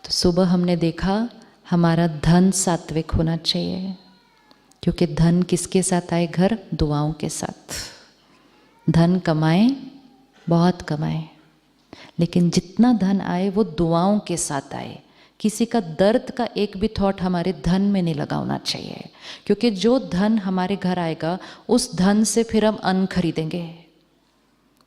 तो सुबह हमने देखा हमारा धन सात्विक होना चाहिए, क्योंकि धन किसके साथ आए घर? दुआओं के साथ। धन कमाएं, बहुत कमाएं, लेकिन जितना धन आए वो दुआओं के साथ आए। किसी का दर्द का एक भी थॉट हमारे धन में नहीं लगा होना चाहिए, क्योंकि जो धन हमारे घर आएगा उस धन से फिर हम अन्न खरीदेंगे।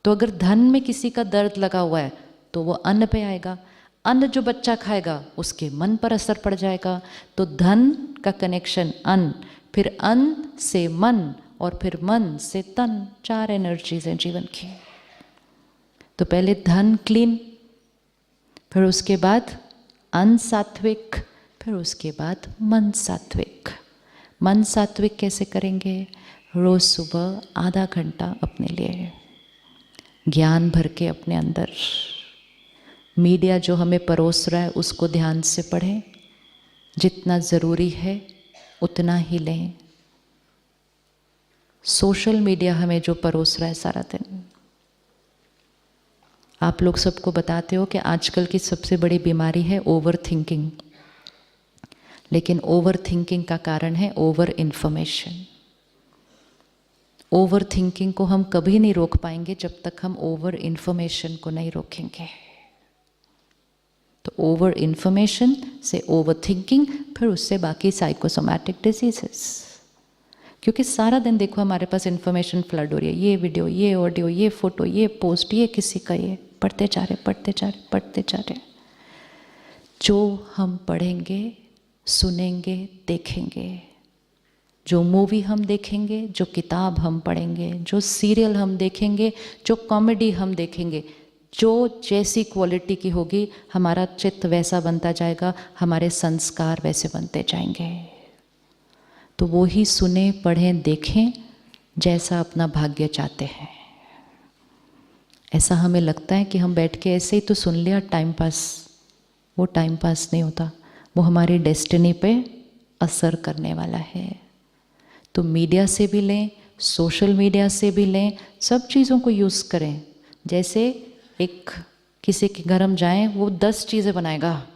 तो अगर धन में किसी का दर्द लगा हुआ है तो वो अन्न पे आएगा। अन्न जो बच्चा खाएगा उसके मन पर असर पड़ जाएगा। तो धन का कनेक्शन अन्न, फिर अन्न से मन, और फिर मन से तन। 4 एनर्जीज हैं जीवन की। तो पहले धन क्लीन, फिर उसके बाद अन्न सात्विक, फिर उसके बाद मन सात्विक। मन सात्विक कैसे करेंगे? रोज सुबह आधा घंटा अपने लिए ज्ञान भर के अपने अंदर। मीडिया जो हमें परोस रहा है उसको ध्यान से पढ़ें, जितना ज़रूरी है उतना ही लें। सोशल मीडिया हमें जो परोस रहा है सारा दिन, आप लोग सबको बताते हो कि आजकल की सबसे बड़ी बीमारी है ओवर थिंकिंग। लेकिन ओवर थिंकिंग का कारण है ओवर इन्फॉर्मेशन। ओवर थिंकिंग को हम कभी नहीं रोक पाएंगे जब तक हम ओवर इन्फॉर्मेशन को नहीं रोकेंगे। तो ओवर इन्फॉर्मेशन से ओवर थिंकिंग, फिर उससे बाकी साइकोसोमैटिक डिजीजेस। क्योंकि सारा दिन देखो हमारे पास इन्फॉर्मेशन फ्लड हो रही है, ये वीडियो, ये ऑडियो, ये फोटो, ये पोस्ट, ये किसी का, ये पढ़ते जा रहे, पढ़ते जा रहे, पढ़ते जा रहे। जो हम पढ़ेंगे, सुनेंगे, देखेंगे, जो मूवी हम देखेंगे, जो किताब हम पढ़ेंगे, जो सीरियल हम देखेंगे, जो कॉमेडी हम देखेंगे, जो जैसी क्वालिटी की होगी हमारा चित्त वैसा बनता जाएगा, हमारे संस्कार वैसे बनते जाएंगे। तो वो ही सुने, पढ़ें, देखें जैसा अपना भाग्य चाहते हैं। ऐसा हमें लगता है कि हम बैठ के ऐसे ही तो सुन लिया टाइम पास, वो टाइम पास नहीं होता, वो हमारी डेस्टिनी पे असर करने वाला है। तो मीडिया से भी लें, सोशल मीडिया से भी लें, सब चीज़ों को यूज़ करें। जैसे एक किसी के घर हम जाएं, वो 10 चीज़ें बनाएगा,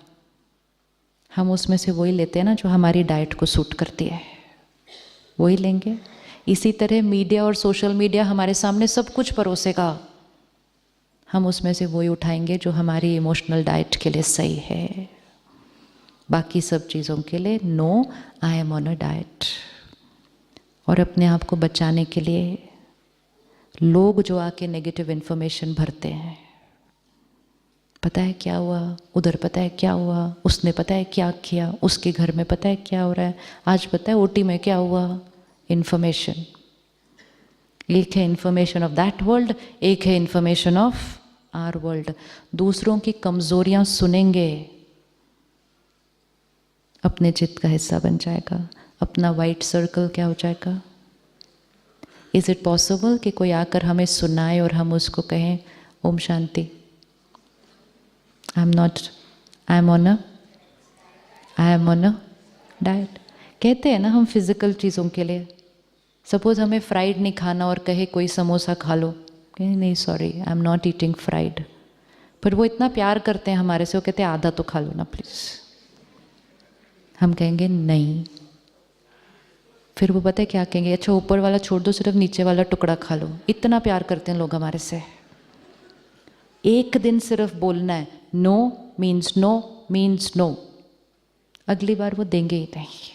हम उसमें से वही लेते हैं ना जो हमारी डाइट को सूट करती है, वही लेंगे। इसी तरह मीडिया और सोशल मीडिया हमारे सामने सब कुछ परोसेगा, हम उसमें से वही उठाएंगे जो हमारी इमोशनल डाइट के लिए सही है। बाकी सब चीज़ों के लिए no, I am on a diet. और अपने आप को बचाने के लिए लोग जो आके नेगेटिव इन्फॉर्मेशन भरते हैं, पता है क्या हुआ उधर, पता है क्या हुआ, उसने पता है क्या किया, उसके घर में पता है क्या हो रहा है, आज पता है ओटी में क्या हुआ। इन्फॉर्मेशन एक है इन्फॉर्मेशन ऑफ दैट वर्ल्ड, एक है इन्फॉर्मेशन ऑफ आवर वर्ल्ड। दूसरों की कमजोरियां सुनेंगे, अपने चित्त का हिस्सा बन जाएगा, अपना वाइट सर्कल क्या हो जाएगा। इज इट पॉसिबल कि कोई आकर हमें सुनाए और हम उसको कहें Om Shanti, I am on a diet. कहते हैं ना हम फिजिकल चीज़ों के लिए, सपोज हमें फ्राइड नहीं खाना और कहे कोई समोसा खा लो, कहें नहीं sorry I am not eating fried. पर वो इतना प्यार करते हैं हमारे से, वो कहते हैं आधा तो खा लो ना प्लीज़। हम कहेंगे नहीं, फिर वो पता है क्या कहेंगे, अच्छा ऊपर वाला छोड़ दो, सिर्फ नीचे वाला टुकड़ा खा लो। इतना प्यार करते हैं लोग हमारे से। एक दिन सिर्फ बोलना है no means no means no, अगली बार वो देंगे ही नहीं।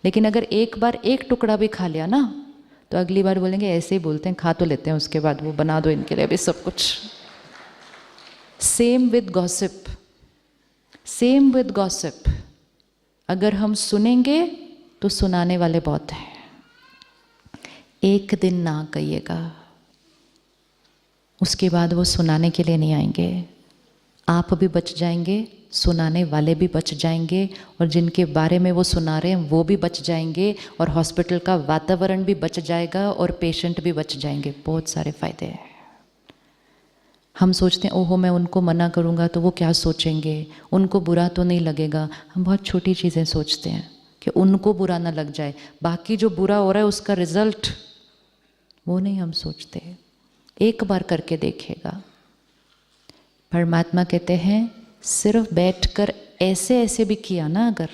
लेकिन अगर एक बार एक टुकड़ा भी खा लिया ना, तो अगली बार बोलेंगे ऐसे ही बोलते हैं, खा तो लेते हैं, उसके बाद वो बना दो इनके लिए अभी सब कुछ। Same with gossip, same with gossip. अगर हम सुनेंगे तो सुनाने वाले बहुत हैं। एक दिन ना कहिएगा, उसके बाद वो सुनाने के लिए नहीं आएंगे। आप भी बच जाएंगे, सुनाने वाले भी बच जाएंगे, और जिनके बारे में वो सुना रहे हैं वो भी बच जाएंगे, और हॉस्पिटल का वातावरण भी बच जाएगा, और पेशेंट भी बच जाएंगे। बहुत सारे फायदे हैं। हम सोचते हैं ओहो मैं उनको मना करूँगा तो वो क्या सोचेंगे, उनको बुरा तो नहीं लगेगा। हम बहुत छोटी चीज़ें सोचते हैं कि उनको बुरा ना लग जाए, बाकी जो बुरा हो रहा है उसका रिजल्ट वो नहीं हम सोचते। एक बार करके देखिएगा। परमात्मा कहते हैं सिर्फ बैठकर ऐसे ऐसे भी किया ना, अगर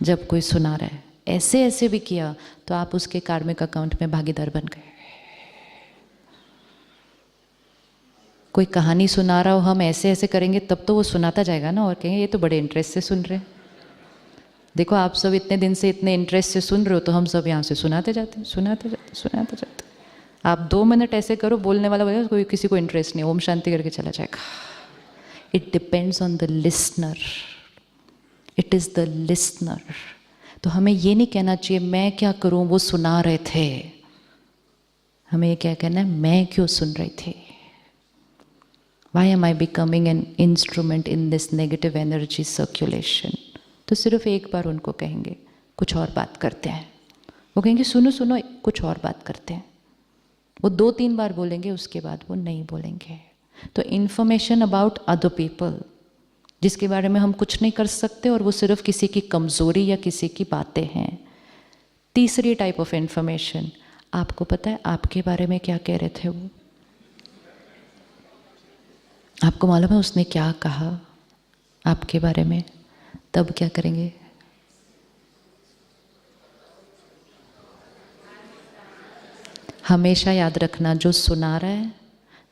जब कोई सुना रहा है ऐसे ऐसे भी किया तो आप उसके कार्मिक अकाउंट में भागीदार बन गए। कोई कहानी सुना रहा हो, हम ऐसे ऐसे करेंगे तब तो वो सुनाता जाएगा ना, और कहेंगे ये तो बड़े इंटरेस्ट से सुन रहे हैं। देखो आप सब इतने दिन से इतने इंटरेस्ट से सुन रहे हो, तो हम सब यहाँ से सुनाते जाते हैं, सुनाते जाते, सुनाते जाते। आप 2 मिनट ऐसे करो, बोलने वाला बोलेगा कोई, किसी को इंटरेस्ट नहीं, ओम शांति करके चला जाएगा। It depends on the listener, it is the listener. तो हमें ये नहीं कहना चाहिए मैं क्या करूँ, वो सुना रहे थे। हमें ये क्या कहना है, मैं क्यों सुन रही थी। Why am I becoming an instrument in this negative energy circulation? तो सिर्फ एक बार उनको कहेंगे, कुछ और बात करते हैं। वो कहेंगे सुनो सुनो, कुछ और बात करते हैं। वो 2-3 बार बोलेंगे, उसके बाद वो नहीं बोलेंगे। तो इन्फॉर्मेशन अबाउट अदर पीपल, जिसके बारे में हम कुछ नहीं कर सकते और वो सिर्फ किसी की कमज़ोरी या किसी की बातें हैं। तीसरी टाइप ऑफ इन्फॉर्मेशन, आपको पता है आपके बारे में क्या कह रहे थे वो, आपको मालूम है उसने क्या कहा आपके बारे में, तब क्या करेंगे। हमेशा याद रखना, जो सुना रहा है,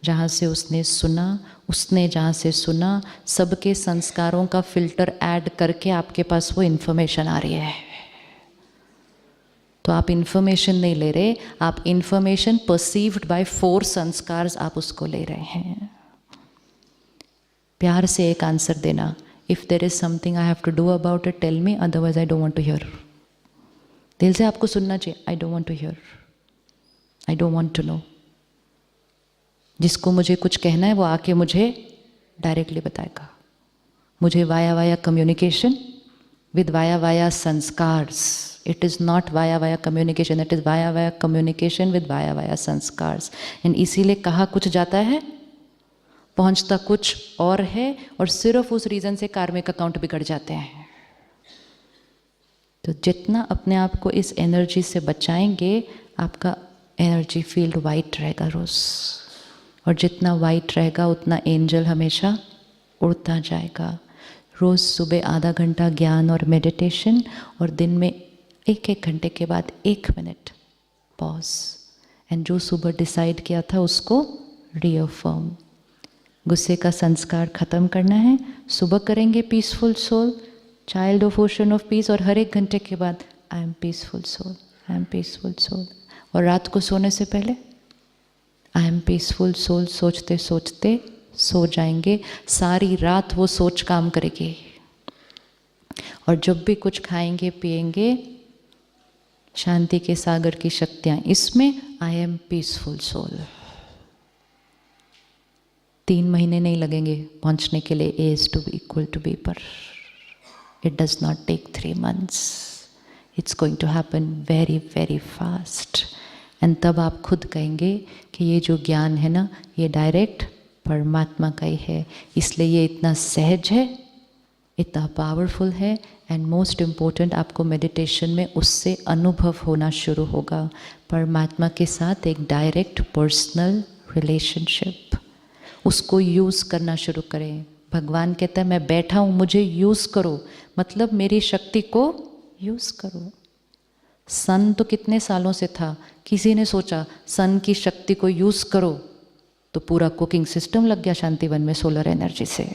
जहाँ से उसने सुना, उसने जहाँ से सुना, सबके संस्कारों का फिल्टर ऐड करके आपके पास वो इन्फॉर्मेशन आ रही है। तो आप इन्फॉर्मेशन नहीं ले रहे, आप इन्फॉर्मेशन परसीव्ड बाय 4 संस्कार्स आप उसको ले रहे हैं। प्यार से एक आंसर देना, if there is something I have to do about it tell me, otherwise I don't want to hear. दिल से आपको सुनना चाहिए, I don't want to hear, I don't want to know. जिसको मुझे कुछ कहना है वो आके मुझे डायरेक्टली बताएगा। मुझे via communication with via संस्कार्स। It is not via communication, it is via communication with via संस्कार्स। And इसीलिए कहा कुछ जाता है, पहुंचता कुछ और है, और सिर्फ उस रीज़न से कार्मिक अकाउंट बिगड़ जाते हैं। तो जितना अपने आप को इस एनर्जी से बचाएंगे, आपका एनर्जी फील्ड वाइट रहेगा रोज़, और जितना वाइट रहेगा उतना एंजल हमेशा उड़ता जाएगा। रोज़ सुबह आधा घंटा ज्ञान और मेडिटेशन, और दिन में 1-1 घंटे के बाद 1 मिनट पॉज, एंड जो सुबह डिसाइड किया था उसको रीअफर्म। गुस्से का संस्कार ख़त्म करना है, सुबह करेंगे peaceful soul, child of ocean of peace, और हर 1 घंटे के बाद I am peaceful soul, I am peaceful soul. और रात को सोने से पहले आई एम पीसफुल सोल सोचते सोचते सो जाएंगे। सारी रात वो सोच काम करेगी, और जब भी कुछ खाएंगे पिएंगे, शांति के सागर की शक्तियाँ इसमें, आई एम पीसफुल सोल। 3 महीने नहीं लगेंगे पहुंचने के लिए A is to be equal to B पर। It does not take 3 months. It's going to happen very very fast. And तब आप खुद कहेंगे कि ये जो ज्ञान है ना, ये डायरेक्ट परमात्मा का ही है, इसलिए ये इतना सहज है, इतना पावरफुल है। एंड मोस्ट इम्पोर्टेंट, आपको मेडिटेशन में उससे अनुभव होना शुरू होगा, परमात्मा के साथ एक डायरेक्ट पर्सनल रिलेशनशिप। उसको यूज़ करना शुरू करें। भगवान कहता है मैं बैठा हूँ, मुझे यूज़ करो, मतलब मेरी शक्ति को यूज़ करो। सन तो कितने सालों से था, किसी ने सोचा सन की शक्ति को यूज़ करो, तो पूरा कुकिंग सिस्टम लग गया शांतिवन में सोलर एनर्जी से।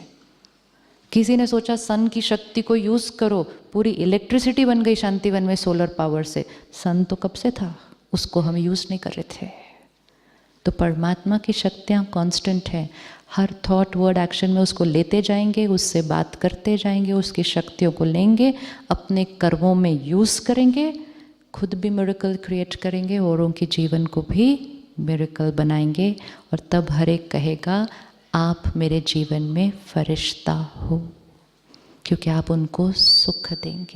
किसी ने सोचा सन की शक्ति को यूज़ करो, पूरी इलेक्ट्रिसिटी बन गई शांतिवन में सोलर पावर से। सन तो कब से था, उसको हम यूज़ नहीं कर रहे थे। तो परमात्मा की शक्तियाँ कांस्टेंट हैं, हर थॉट वर्ड एक्शन में उसको लेते जाएंगे, उससे बात करते जाएंगे, उसकी शक्तियों को लेंगे, अपने कर्मों में यूज़ करेंगे, खुद भी मिरेकल क्रिएट करेंगे, औरों के जीवन को भी मिरेकल बनाएंगे। और तब हर एक कहेगा आप मेरे जीवन में फरिश्ता हो, क्योंकि आप उनको सुख देंगे।